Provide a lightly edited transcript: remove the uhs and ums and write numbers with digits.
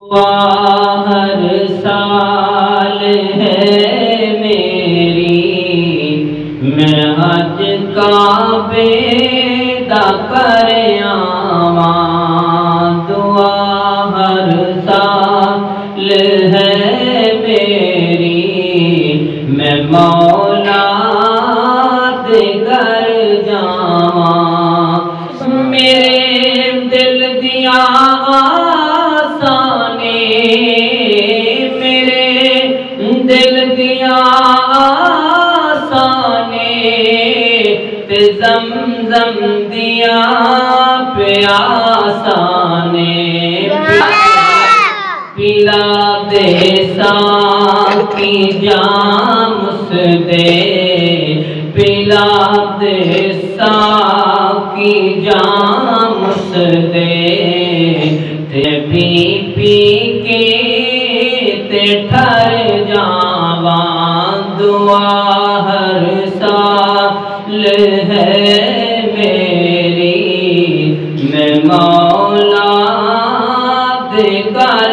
ہر سال ہے میری، میں حج کعبے دا کر آواں، دعا ہر سال ہے میری، میں مولا دے گھر جاواں، میرے دل دیاں زمزم دیا پیاسانے پلا دے ساقی جام اس دے، پلا دے ساقی جام اس دے، تے پی پی کے تے ٹھر جاواں، دعا ہر سال ہے میری، میں مولا دے گھر